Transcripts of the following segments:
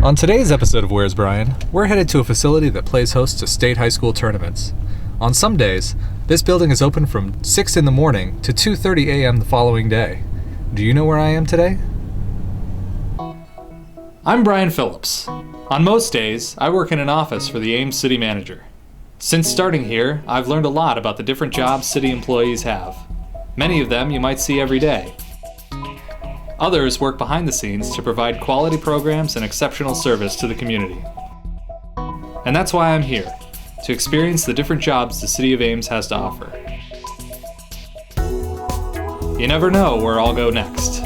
On today's episode of Where's Brian, we're headed to a facility that plays host to state high school tournaments. On some days, this building is open from 6 in the morning to 2:30 a.m. the following day. Do you know where I am today? I'm Brian Phillips. On most days, I work in an office for the Ames City Manager. Since starting here, I've learned a lot about the different jobs city employees have. Many of them you might see every day. Others work behind the scenes to provide quality programs and exceptional service to the community. And that's why I'm here, to experience the different jobs the City of Ames has to offer. You never know where I'll go next.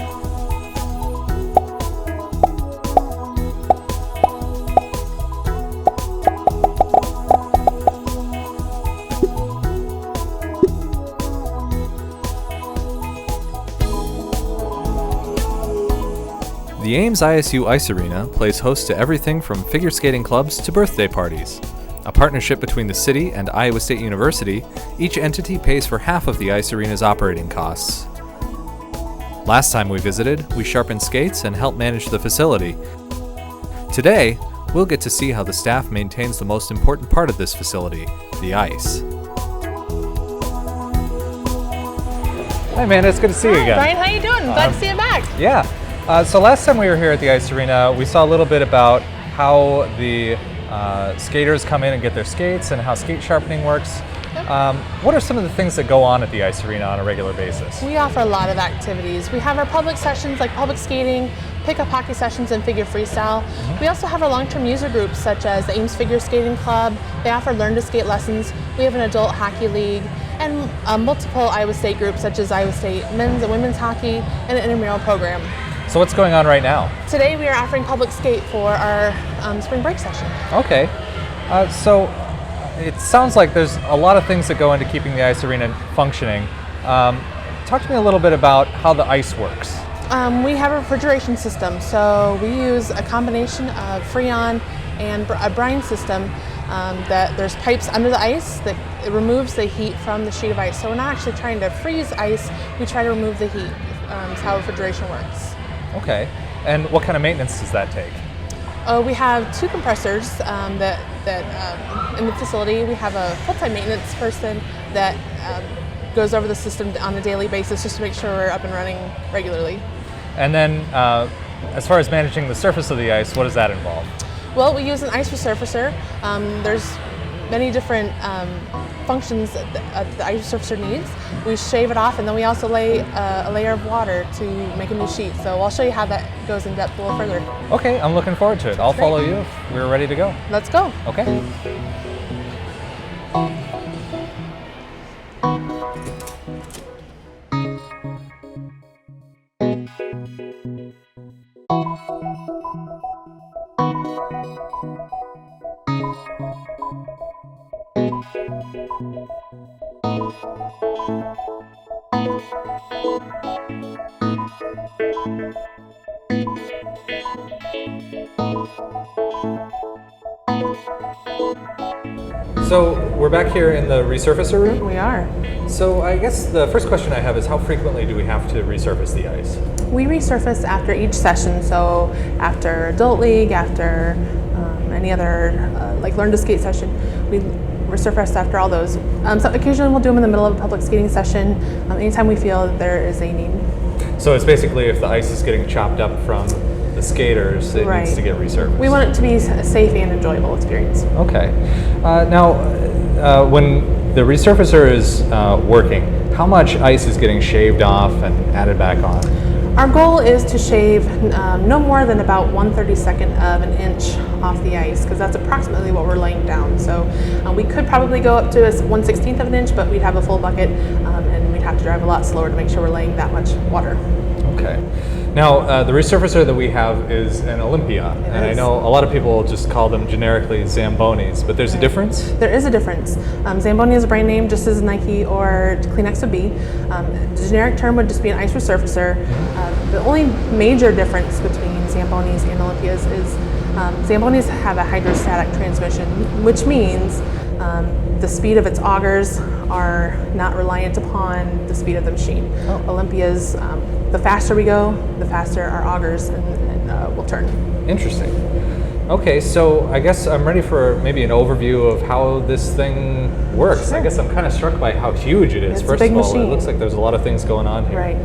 The Ames ISU Ice Arena plays host to everything from figure skating clubs to birthday parties. A partnership between the city and Iowa State University, each entity pays for half of the ice arena's operating costs. Last time we visited, we sharpened skates and helped manage the facility. Today, we'll get to see how the staff maintains the most important part of this facility, the ice. Hi Amanda, it's good to see you again. Brian, how you doing? Glad to see you back. Yeah. So last time we were here at the ice arena, we saw a little bit about how the skaters come in and get their skates and how skate sharpening works. Yep. What are some of the things that go on at the ice arena on a regular basis? We offer a lot of activities. We have our public sessions like public skating, pickup hockey sessions, and figure freestyle. Mm-hmm. We also have our long-term user groups such as the Ames Figure Skating Club. They offer learn to skate lessons. We have an adult hockey league and multiple Iowa State groups such as Iowa State men's and women's hockey and an intramural program. So what's going on right now? Today we are offering public skate for our spring break session. Okay. So it sounds like there's a lot of things that go into keeping the ice arena functioning. Talk to me a little bit about how the ice works. We have a refrigeration system, so we use a combination of Freon and a brine system that there's pipes under the ice that it removes the heat from the sheet of ice. So we're not actually trying to freeze ice, we try to remove the heat. That's how refrigeration works. Okay. And what kind of maintenance does that take? We have 2 compressors that in the facility. We have a full-time maintenance person that goes over the system on a daily basis just to make sure we're up and running regularly. And then as far as managing the surface of the ice, what does that involve? Well, we use an ice resurfacer. There's many different functions that the ice resurfacer needs. We shave it off and then we also lay a layer of water to make a new sheet. So I'll show you how that goes in depth a little further. Okay, I'm looking forward to it. I'll follow you if we're ready to go. Let's go. Okay. So we're back here in the resurfacer room? We are. So I guess the first question I have is how frequently do we have to resurface the ice? We resurface after each session, so after Adult League, after any other like Learn to Skate session, we resurface after all those. So occasionally we'll do them in the middle of a public skating session, anytime we feel that there is a need. So it's basically if the ice is getting chopped up from the skaters, it needs to get resurfaced. We want it to be a safe and enjoyable experience. Okay. Now, when the resurfacer is working, how much ice is getting shaved off and added back on? Our goal is to shave no more than about 1/32 of an inch off the ice, because that's approximately what we're laying down. So we could probably go up to 1/16 of an inch, but we'd have a full bucket and we'd have to drive a lot slower to make sure we're laying that much water. Okay. Now, the resurfacer that we have is an Olympia, and I know a lot of people just call them generically Zambonis, but there's a difference? There is a difference. Zamboni is a brand name just as Nike or Kleenex would be. The generic term would just be an ice resurfacer. The only major difference between Zambonis and Olympias is Zambonis have a hydrostatic transmission, which means the speed of its augers are not reliant upon the speed of the machine. Olympias, the faster we go, the faster our augers and will turn. Interesting. Okay, so I guess I'm ready for maybe an overview of how this thing works. I guess I'm kind of struck by how huge it is. It's a First big of all, machine. it looks like there's a lot of things going on here. Right.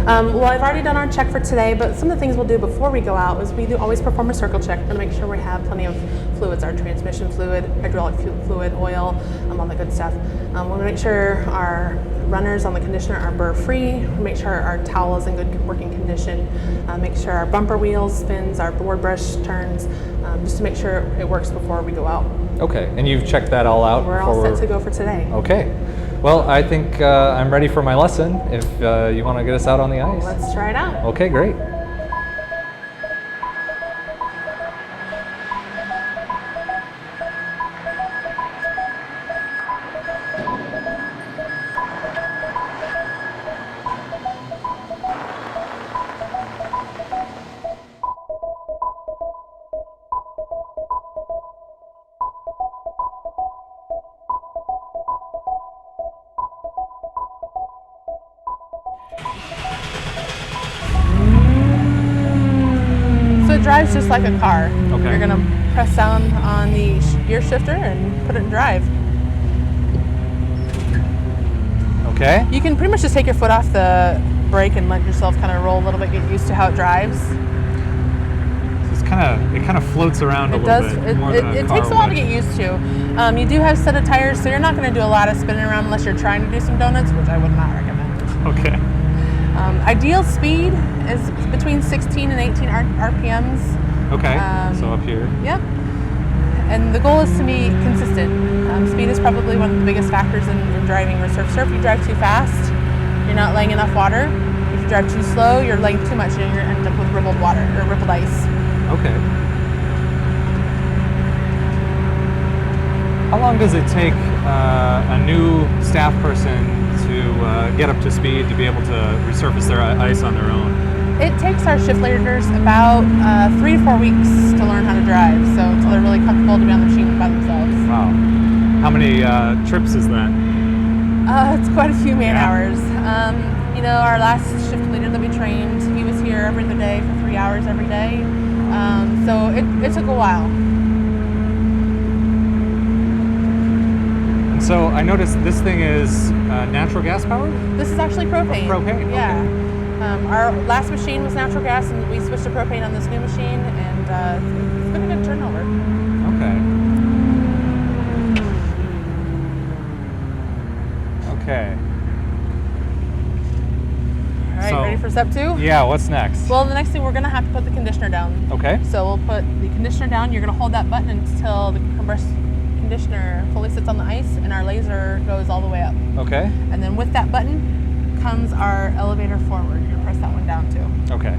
Well, I've already done our check for today, but some of the things we'll do before we go out is we do always perform a circle check to make sure we have plenty of fluids, our transmission fluid, hydraulic fluid, oil, all the good stuff. We want to make sure our runners on the conditioner are burr free, make sure our towel is in good working condition, make sure our bumper wheels spins, our board brush turns, just to make sure it works before we go out. Okay, and you've checked that all out? We're all set to go for today. Okay. Well, I think I'm ready for my lesson if you want to get us out on the ice. Let's try it out. Okay, great. So it drives just like a car. Okay. You're gonna press down on the gear shifter and put it in drive. Okay. You can pretty much just take your foot off the brake and let yourself kind of roll a little bit, get used to how it drives. So it kind of floats around a It little does. bit. More than It car takes a while to would. get used to. You do have a set of tires, so you're not going to do a lot of spinning around unless you're trying to do some donuts, which I would not recommend. Okay. Ideal speed is between 16 and 18 RPMs. Okay. Um, So up here. Yep. And the goal is to be consistent. Speed is probably one of the biggest factors in driving resurf. If you drive too fast, you're not laying enough water. If you drive too slow, you're laying too much and you're going to end up with rippled water or rippled ice. Okay. How long does it take a new staff person to get up to speed to be able to resurface their ice on their own? It takes our shift leaders about 3 to 4 weeks to learn how to drive, so until they're really comfortable to be on the machine by themselves. Wow. How many trips is that? It's quite a few man Yeah. hours. Our last shift leader that we trained, he was here every other day for 3 hours every day. So it took a while. And so I noticed this thing is natural gas powered? This is actually propane. Propane, Yeah. okay. Our last machine was natural gas, and we switched to propane on this new machine, and it's been a good turnover. Okay. All right, So- ready for step 2? Yeah, what's next? Well, the next thing, we're going to have to put the conditioner down. Okay. So we'll put the conditioner down. You're going to hold that button until the compressed conditioner fully sits on the ice and our laser goes all the way up. Okay. And then with that button comes our elevator forward. You press that one down too. Okay.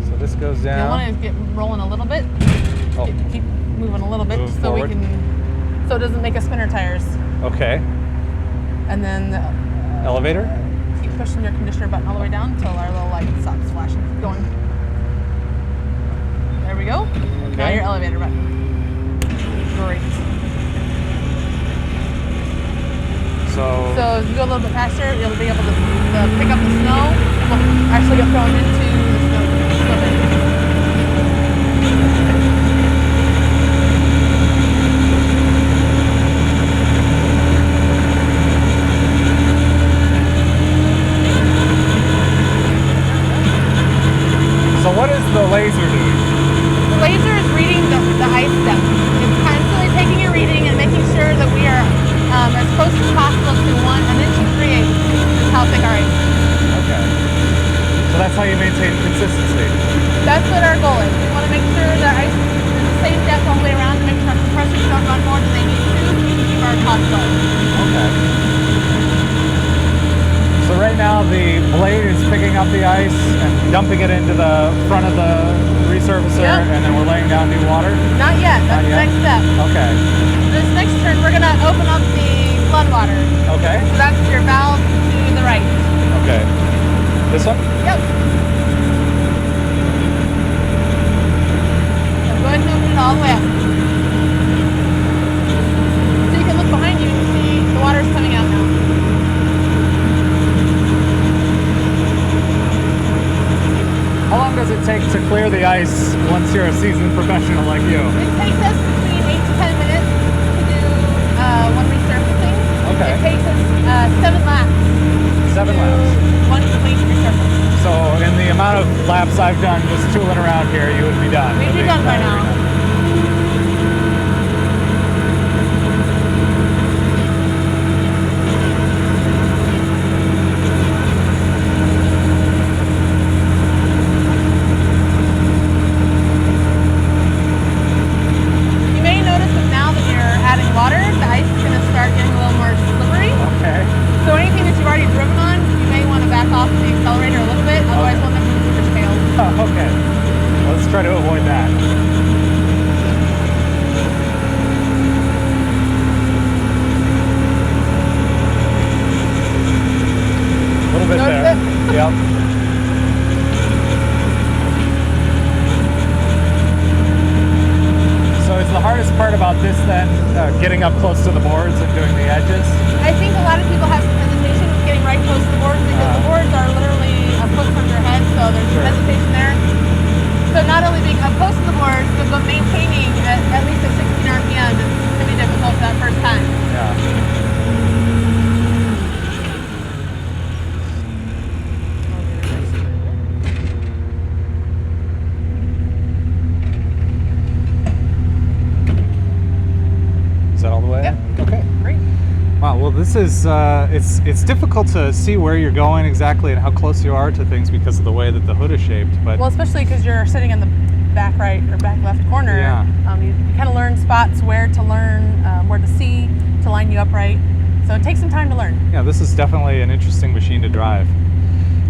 So this goes You'll down. want to get rolling a little bit. Oh. Keep moving a little bit Move so forward. so it doesn't make us spin our tires. Okay. And then Elevator? keep pushing your conditioner button all the way down until our little light stops flashing. Keep going. There we go. Now Okay. your elevator button. Great. So as you go a little bit faster, you'll be able to pick up the snow. It won't actually get thrown into the snow bin. So what is the laser doing? The laser is reading the ice depth. It's constantly taking a reading and making sure that we are as close as possible to an inch and 3/8 is how thick our ice is. Okay. So that's how you maintain consistency. That's what our goal is. We want to make sure that ice is the same depth all the way around to make sure our compressors don't run more than they need to keep our costs low. Okay. So right now the blade is picking up the ice and dumping it into the front of the resurfacer, Yep. and then we're laying down new water? Not yet. That's Not the yet? next step. Okay. This next turn, we're going to open up the flood water. Okay. So that's your valve to the right. Okay. This one? Yep. So go ahead and open it all the way up. So you can look behind you and see the water's coming out now. How long does it take to clear the ice once you're for a seasoned professional like you? It takes us between 8 to 10 minutes to do one resurfacing. Okay. It takes us 7 laps. 7 to laps. one complete resurface. So in the amount of laps I've done just tooling around here, you would be done. We'd be done by now. You may notice that now that you're adding water, the ice is going to start getting a little more slippery. Okay. So anything that you've already driven on, you may want to back off the accelerator a little bit, otherwise we'll end up with your tail. Oh, okay. Let's try to avoid that. A little bit Notice there. it? Yep. So is the hardest part about this then getting up close to the boards and doing the edges? I think a lot of people have some hesitation with getting right close to the boards because the boards are literally a foot from your head, so there's some hesitation there. So not only being up close to the boards, but maintaining at least a 16 RPM can be difficult that first time. Yeah. Is that all the way? Yep. Okay. Great. Wow. Well, this is it's difficult to see where you're going exactly and how close you are to things because of the way that the hood is shaped. But Well, especially because you're sitting in the back right or back left corner. Yeah. You kind of learn spots where to learn, where to see, to line you up right. So it takes some time to learn. yeah, this is definitely an interesting machine to drive.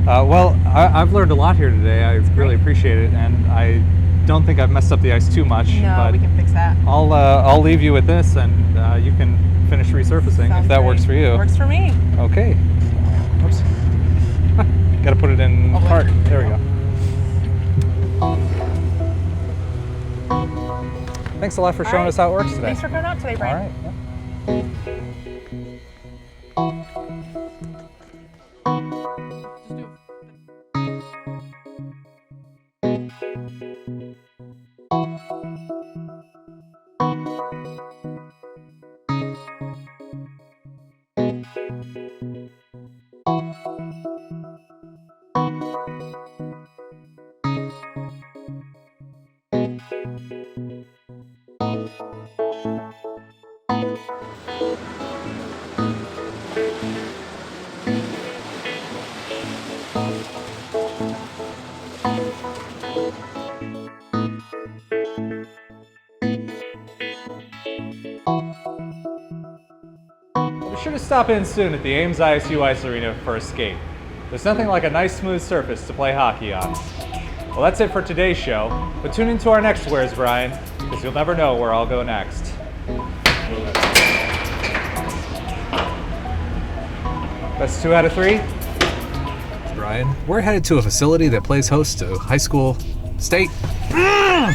Well, I've learned a lot here today. I really appreciate it, and I don't think I've messed up the ice too much. No, but we can fix that. I'll leave you with this, and you can finish resurfacing Sounds if that great. works for you. Works for me. Okay. Oops. Got to put it in Oh, wait. park. There we go. Thanks a lot for All showing right. us how it works today. Thanks for coming out today, All Brian. right. Be sure to stop in soon at the Ames ISU Ice Arena for a skate. There's nothing like a nice smooth surface to play hockey on. Well, that's it for today's show, but tune into our next Where's Brian, because you'll never know where I'll go next. That's 2 out of 3. Brian, we're headed to a facility that plays host to high school, state. Well,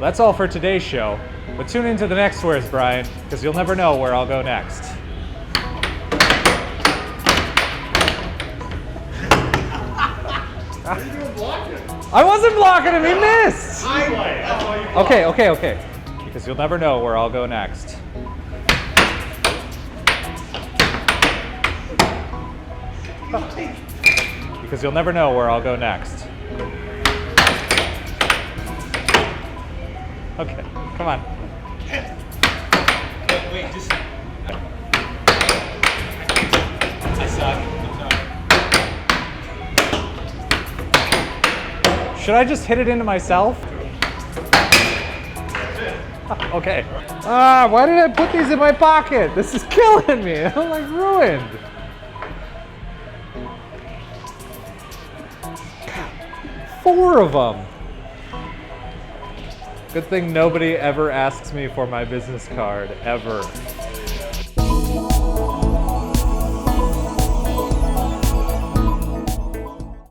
that's all for today's show, but tune into the next Where's Brian, because you'll never know where I'll go next. I wasn't blocking him, he missed! Okay. Because you'll never know where I'll go next. Because you'll never know where I'll go next. Okay, come on. Wait, just. I suck. Should I just hit it into myself? Okay. Why did I put these in my pocket? This is killing me. I'm like ruined. 4 of them. Good thing nobody ever asks me for my business card, ever.